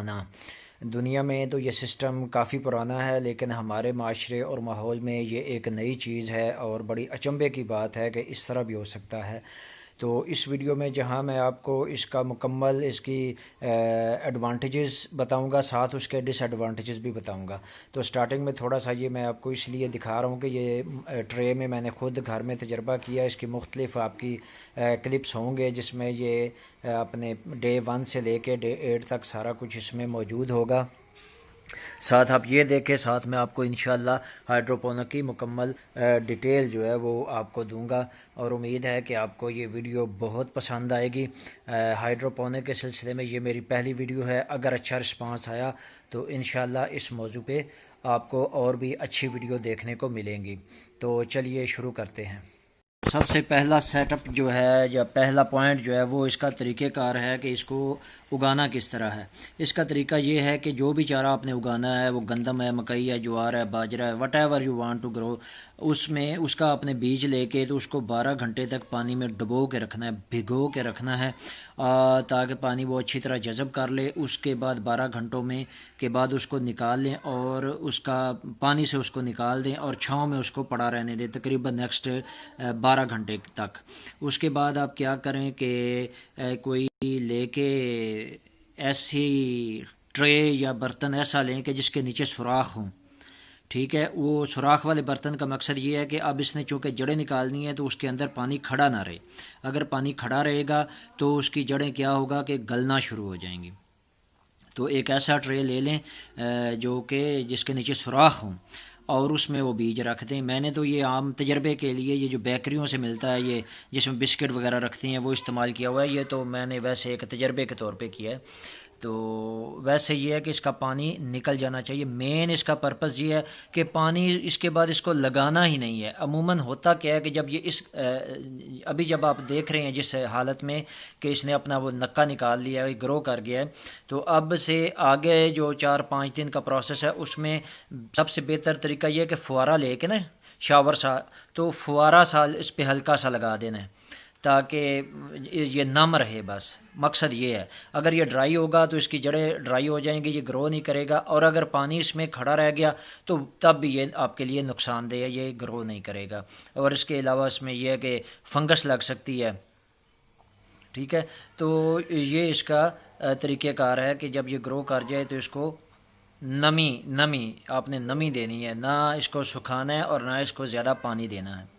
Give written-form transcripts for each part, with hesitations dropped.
پانا۔ دنیا میں تو یہ سسٹم کافی پرانا ہے، لیکن ہمارے معاشرے اور ماحول میں یہ ایک نئی چیز ہے اور بڑی اچنبھے کی بات ہے کہ اس طرح بھی ہو سکتا ہے۔ تو اس ویڈیو میں جہاں میں آپ کو اس کا مکمل اس کی ایڈوانٹیجز بتاؤں گا، ساتھ اس کے ڈس ایڈوانٹیجز بھی بتاؤں گا۔ تو سٹارٹنگ میں تھوڑا سا یہ میں آپ کو اس لیے دکھا رہا ہوں کہ یہ ٹرے میں میں نے خود گھر میں تجربہ کیا، اس کی مختلف آپ کی کلپس ہوں گے جس میں یہ اپنے ڈے 1 سے لے کے ڈے 8 تک سارا کچھ اس میں موجود ہوگا۔ ساتھ آپ یہ دیکھیں، ساتھ میں آپ کو انشاءاللہ ہائیڈروپونک کی مکمل ڈیٹیل جو ہے وہ آپ کو دوں گا، اور امید ہے کہ آپ کو یہ ویڈیو بہت پسند آئے گی۔ ہائیڈروپونک کے سلسلے میں یہ میری پہلی ویڈیو ہے، اگر اچھا رسپانس آیا تو انشاءاللہ اس موضوع پہ آپ کو اور بھی اچھی ویڈیو دیکھنے کو ملیں گی۔ تو چلیے شروع کرتے ہیں۔ سب سے پہلا سیٹ اپ جو ہے یا پہلا پوائنٹ جو ہے وہ اس کا طریقہ کار ہے کہ اس کو اگانا کس طرح ہے۔ اس کا طریقہ یہ ہے کہ جو بھی چارہ آپ نے اگانا ہے، وہ گندم ہے، مکئی ہے، جوار ہے، باجرہ ہے، whatever you want to grow, اس میں اس کا اپنے بیج لے کے تو اس کو 12 گھنٹے تک پانی میں ڈبو کے رکھنا ہے، بھگو کے رکھنا ہے، تاکہ پانی وہ اچھی طرح جذب کر لے۔ اس کے بعد 12 گھنٹوں میں کے بعد اس کو نکال لیں اور اس کا پانی سے اس کو نکال دیں اور چھاؤں میں اس کو پڑا رہنے دیں تقریباً نیکسٹ 12 گھنٹے تک۔ اس کے بعد آپ کیا کریں کہ کوئی لے کے ایسی ٹرے یا برتن ایسا لیں کہ جس کے نیچے سوراخ ہوں، ٹھیک ہے۔ وہ سوراخ والے برتن کا مقصد یہ ہے کہ اب اس نے چونکہ جڑیں نکالنی ہے تو اس کے اندر پانی کھڑا نہ رہے۔ اگر پانی کھڑا رہے گا تو اس کی جڑیں کیا ہوگا کہ گلنا شروع ہو جائیں گی۔ تو ایک ایسا ٹرے لے لیں جو کہ جس کے نیچے سوراخ ہوں، اور اس میں وہ بیج رکھ دیں۔ میں نے تو یہ عام تجربے کے لیے یہ جو بیکریوں سے ملتا ہے، یہ جس میں بسکٹ وغیرہ رکھتی ہیں، وہ استعمال کیا ہوا ہے۔ یہ تو میں نے ویسے ایک تجربے کے طور پہ کیا ہے۔ تو ویسے یہ ہے کہ اس کا پانی نکل جانا چاہیے۔ مین اس کا پرپس یہ ہے کہ پانی اس کے بعد اس کو لگانا ہی نہیں ہے۔ عموماً ہوتا کیا ہے کہ جب یہ ابھی جب آپ دیکھ رہے ہیں جس حالت میں کہ اس نے اپنا وہ نکا نکال لیا ہے، گرو کر گیا ہے، تو اب سے آگے جو 4-5 دن کا پروسیس ہے اس میں سب سے بہتر طریقہ یہ ہے کہ فوارہ لے کے نا، شاور سا، تو فوارہ سا اس پہ ہلکا سا لگا دینا ہے تاکہ یہ نم رہے۔ بس مقصد یہ ہے۔ اگر یہ ڈرائی ہوگا تو اس کی جڑیں ڈرائی ہو جائیں گی، یہ گرو نہیں کرے گا، اور اگر پانی اس میں کھڑا رہ گیا تو تب بھی یہ آپ کے لیے نقصان دہ ہے، یہ گرو نہیں کرے گا۔ اور اس کے علاوہ اس میں یہ ہے کہ فنگس لگ سکتی ہے، ٹھیک ہے۔ تو یہ اس کا طریقہ کار ہے کہ جب یہ گرو کر جائے تو اس کو نمی آپ نے نمی دینی ہے، نہ اس کو سکھانا ہے اور نہ اس کو زیادہ پانی دینا ہے۔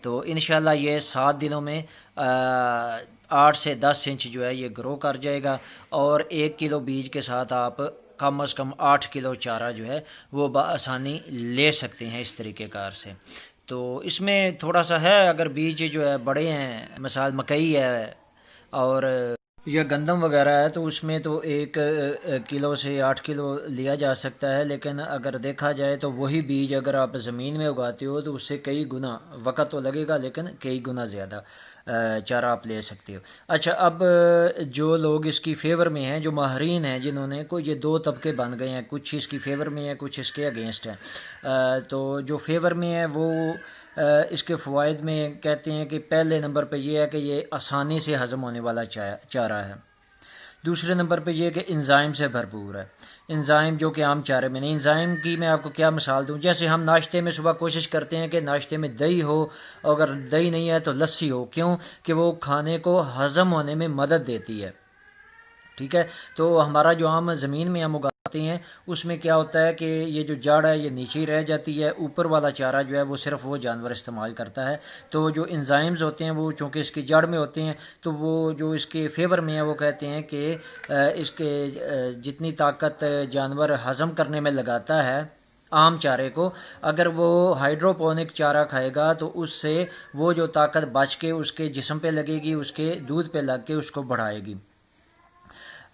تو انشاءاللہ یہ 7 دنوں میں 8 سے 10 انچ جو ہے یہ گرو کر جائے گا، اور 1 کلو بیج کے ساتھ آپ کم از کم 8 کلو چارہ جو ہے وہ بآسانی لے سکتے ہیں اس طریقہ کار سے۔ تو اس میں تھوڑا سا ہے، اگر بیج جو ہے بڑے ہیں، مثال مکئی ہے اور یا گندم وغیرہ ہے، تو اس میں تو 1 کلو سے 8 کلو لیا جا سکتا ہے، لیکن اگر دیکھا جائے تو وہی بیج اگر آپ زمین میں اگاتے ہو تو اس سے کئی گنا وقت تو لگے گا، لیکن کئی گنا زیادہ چارہ آپ لے سکتے ہو۔ اچھا، اب جو لوگ اس کی فیور میں ہیں، جو ماہرین ہیں، جنہوں نے کو یہ 2 طبقے بن گئے ہیں، کچھ اس کی فیور میں ہیں، کچھ اس کے اگینسٹ ہیں۔ تو جو فیور میں ہیں وہ اس کے فوائد میں کہتے ہیں کہ پہلے نمبر پہ یہ ہے کہ یہ آسانی سے ہضم ہونے والا چارہ ہے۔ دوسرے نمبر پہ یہ کہ انزائم سے بھرپور ہے۔ انزائم جو کہ عام چارے میں نہیں۔ انزائم کی میں آپ کو کیا مثال دوں، جیسے ہم ناشتے میں صبح کوشش کرتے ہیں کہ ناشتے میں دہی ہو، اگر دہی نہیں ہے تو لسی ہو، کیوں کہ وہ کھانے کو ہضم ہونے میں مدد دیتی ہے، ٹھیک ہے۔ تو ہمارا جو عام زمین میں ہم اگاتے ہیں اس میں کیا ہوتا ہے کہ یہ جو جڑ ہے یہ نیچے ہی رہ جاتی ہے، اوپر والا چارہ جو ہے وہ صرف وہ جانور استعمال کرتا ہے۔ تو جو انزائمز ہوتے ہیں وہ چونکہ اس کی جڑ میں ہوتے ہیں، تو وہ جو اس کے فیور میں ہیں وہ کہتے ہیں کہ اس کے جتنی طاقت جانور ہضم کرنے میں لگاتا ہے عام چارے کو، اگر وہ ہائیڈروپونک چارہ کھائے گا تو اس سے وہ جو طاقت بچ کے اس کے جسم پہ لگے گی، اس کے دودھ پہ لگ کے اس کو بڑھائے گی۔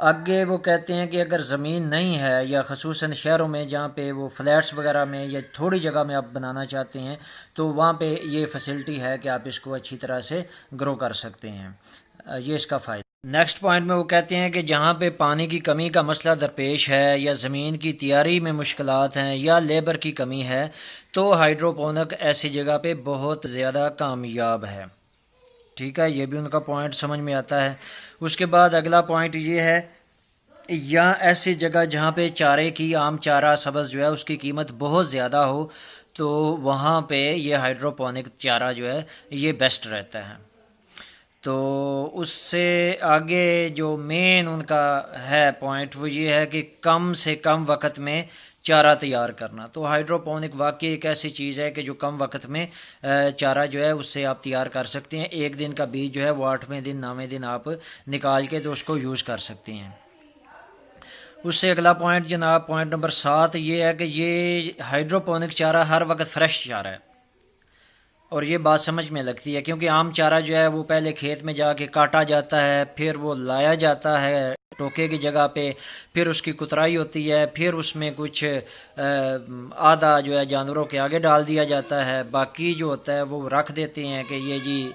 آگے وہ کہتے ہیں کہ اگر زمین نہیں ہے، یا خصوصاً شہروں میں جہاں پہ وہ فلیٹس وغیرہ میں یا تھوڑی جگہ میں آپ بنانا چاہتے ہیں، تو وہاں پہ یہ فیسلٹی ہے کہ آپ اس کو اچھی طرح سے گرو کر سکتے ہیں۔ یہ اس کا فائدہ۔ نیکسٹ پوائنٹ میں وہ کہتے ہیں کہ جہاں پہ پانی کی کمی کا مسئلہ درپیش ہے، یا زمین کی تیاری میں مشکلات ہیں، یا لیبر کی کمی ہے، تو ہائیڈروپونک ایسی جگہ پہ بہت زیادہ کامیاب ہے، ٹھیک ہے۔ یہ بھی ان کا پوائنٹ سمجھ میں آتا ہے۔ اس کے بعد اگلا پوائنٹ یہ ہے یا ایسی جگہ جہاں پہ چارے کی عام چارہ سبز جو ہے اس کی قیمت بہت زیادہ ہو تو وہاں پہ یہ ہائیڈروپونک چارہ جو ہے یہ بیسٹ رہتا ہے۔ تو اس سے آگے جو مین ان کا ہے پوائنٹ وہ یہ ہے کہ کم سے کم وقت میں چارہ تیار کرنا۔ تو ہائیڈروپونک واقعی ایک ایسی چیز ہے کہ جو کم وقت میں چارہ جو ہے اس سے آپ تیار کر سکتے ہیں۔ ایک دن کا بیج جو ہے وہ 8ویں دن 9ویں دن آپ نکال کے تو اس کو یوز کر سکتے ہیں۔ اس سے اگلا پوائنٹ جناب پوائنٹ نمبر 7 یہ ہے کہ یہ ہائیڈروپونک چارہ ہر وقت فریش چارہ ہے، اور یہ بات سمجھ میں لگتی ہے کیونکہ عام چارہ جو ہے وہ پہلے کھیت میں جا کے کاٹا جاتا ہے، پھر وہ لایا جاتا ہے ٹوکے کی جگہ پہ، پھر اس کی کترائی ہوتی ہے، پھر اس میں کچھ آدھا جو ہے جانوروں کے آگے ڈال دیا جاتا ہے، باقی جو ہوتا ہے وہ رکھ دیتے ہیں کہ یہ جی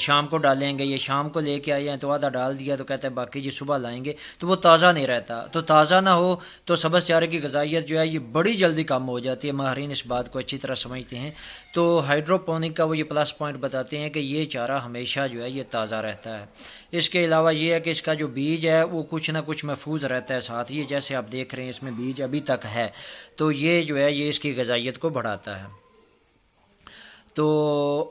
شام کو ڈالیں گے، یہ شام کو لے کے آئے ہیں تو آدھا ڈال دیا تو کہتے ہیں باقی جی صبح لائیں گے، تو وہ تازہ نہیں رہتا۔ تو تازہ نہ ہو تو سبز چارے کی غذائیت جو ہے یہ بڑی جلدی کم ہو جاتی ہے، ماہرین اس بات کو اچھی طرح سمجھتے ہیں۔ تو ہائیڈروپونک کا وہ یہ پلس پوائنٹ بتاتے ہیں کہ یہ چارہ ہمیشہ جو ہے یہ تازہ رہتا ہے۔ اس کے علاوہ یہ ہے کہ اس کا جو بیج ہے وہ کچھ نہ کچھ محفوظ رہتا ہے ساتھ، یہ جیسے آپ دیکھ رہے ہیں اس میں بیج ابھی تک ہے، تو یہ جو ہے یہ اس کی غذائیت کو بڑھاتا ہے۔ تو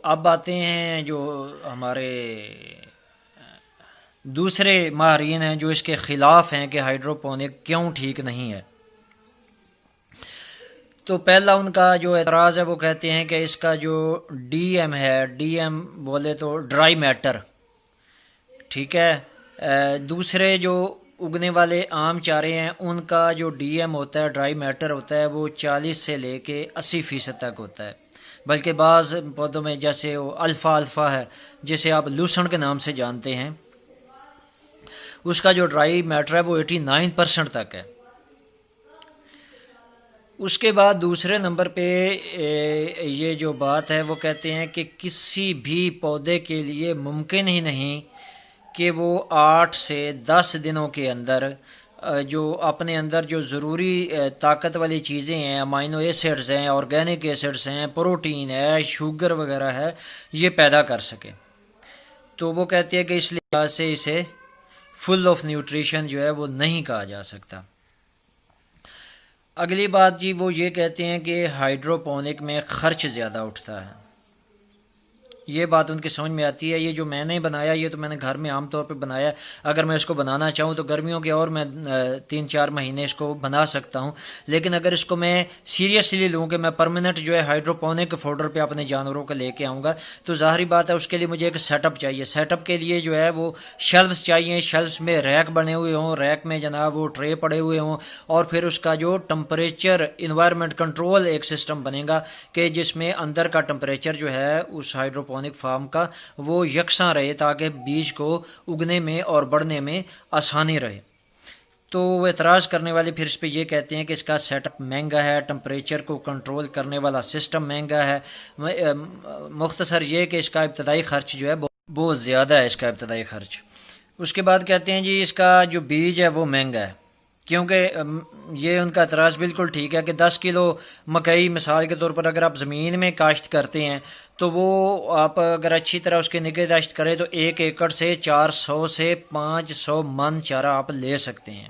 اب آتے ہیں جو ہمارے دوسرے ماہرین ہیں جو اس کے خلاف ہیں کہ ہائیڈروپونک کیوں ٹھیک نہیں ہے۔ تو پہلا ان کا جو اعتراض ہے وہ کہتے ہیں کہ اس کا جو ڈی ایم ہے، ڈی ایم بولے تو ڈرائی میٹر، ٹھیک ہے۔ دوسرے جو اگنے والے عام چارے ہیں ان کا جو ڈی ایم ہوتا ہے، ڈرائی میٹر ہوتا ہے، وہ 40 سے لے کے 80% تک ہوتا ہے، بلکہ بعض پودوں میں جیسے وہ الفا ہے جسے آپ لوسن کے نام سے جانتے ہیں، اس کا جو ڈرائی میٹر ہے وہ 89% تک ہے۔ اس کے بعد دوسرے نمبر پہ یہ جو بات ہے وہ کہتے ہیں کہ کسی بھی پودے کے لیے ممکن ہی نہیں کہ وہ 8 سے 10 دنوں کے اندر جو اپنے اندر جو ضروری طاقت والی چیزیں ہیں، امائنو ایسڈز ہیں، آرگینک ایسڈز ہیں، پروٹین ہے، شوگر وغیرہ ہے، یہ پیدا کر سکے۔ تو وہ کہتے ہیں کہ اس لحاظ سے اسے فل آف نیوٹریشن جو ہے وہ نہیں کہا جا سکتا۔ اگلی بات جی وہ یہ کہتے ہیں کہ ہائیڈروپونک میں خرچ زیادہ اٹھتا ہے۔ یہ بات ان کی سمجھ میں آتی ہے۔ یہ جو میں نے بنایا یہ تو میں نے گھر میں عام طور پہ بنایا، اگر میں اس کو بنانا چاہوں تو گرمیوں کے اور میں 3-4 مہینے اس کو بنا سکتا ہوں، لیکن اگر اس کو میں سیریسلی لوں کہ میں پرماننٹ جو ہے ہائیڈروپونک فوڈر پہ اپنے جانوروں کو لے کے آؤں گا تو ظاہری بات ہے اس کے لیے مجھے ایک سیٹ اپ چاہیے۔ سیٹ اپ کے لیے جو ہے وہ شیلفز چاہیے، شیلفز میں ریک بنے ہوئے ہوں، ریک میں جناب وہ ٹرے پڑے ہوئے ہوں، اور پھر اس کا جو ٹمپریچر انوائرمنٹ کنٹرول ایک سسٹم بنے گا کہ جس میں اندر کا ٹمپریچر جو ہے اس ہائیڈروپونک فارم کا وہ یکساں رہے تاکہ بیج کو اگنے میں اور بڑھنے میں آسانی رہے۔ تو وہ اعتراض کرنے والے پھر اس پہ یہ کہتے ہیں کہ اس کا سیٹ اپ مہنگا ہے، ٹمپریچر کو کنٹرول کرنے والا سسٹم مہنگا ہے، مختصر یہ کہ اس کا ابتدائی خرچ جو ہے بہت زیادہ ہے، اس کا ابتدائی خرچ۔ اس کے بعد کہتے ہیں جی اس کا جو بیج ہے وہ مہنگا ہے، کیونکہ یہ ان کا اعتراض بالکل ٹھیک ہے کہ 10 کلو مکئی مثال کے طور پر اگر آپ زمین میں کاشت کرتے ہیں تو وہ آپ اگر اچھی طرح اس کی نگہداشت کریں تو 1 ایکڑ سے 400 سے 500 من چارہ آپ لے سکتے ہیں،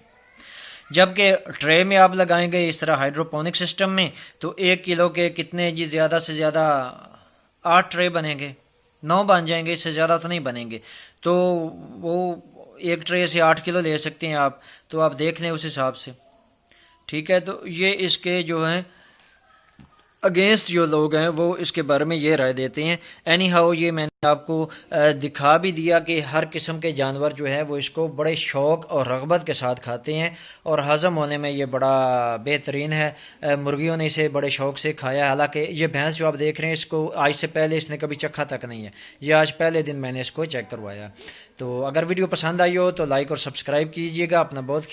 جبکہ ٹرے میں آپ لگائیں گے اس طرح ہائیڈروپونک سسٹم میں تو 1 کلو کے کتنے جی زیادہ سے زیادہ 8 ٹرے بنیں گے، 9 بن جائیں گے، اس سے زیادہ تو نہیں بنیں گے۔ تو وہ ایک ٹرے سے 8 کلو لے سکتے ہیں آپ، تو آپ دیکھ لیں اس حساب سے، ٹھیک ہے۔ تو یہ اس کے جو ہیں اگینسٹ جو لوگ ہیں وہ اس کے بارے میں یہ رائے دیتے ہیں۔ اینی ہاؤ یہ میں نے آپ کو دکھا بھی دیا کہ ہر قسم کے جانور جو ہے وہ اس کو بڑے شوق اور رغبت کے ساتھ کھاتے ہیں اور ہضم ہونے میں یہ بڑا بہترین ہے۔ مرغیوں نے اسے بڑے شوق سے کھایا، حالانکہ یہ بھینس جو آپ دیکھ رہے ہیں اس کو آج سے پہلے اس نے کبھی چکھا تک نہیں ہے، یہ آج پہلے دن میں نے اس کو چیک کروایا۔ تو اگر ویڈیو پسند آئی ہو تو لائک اور سبسکرائب کیجیے گا، اپنا بہت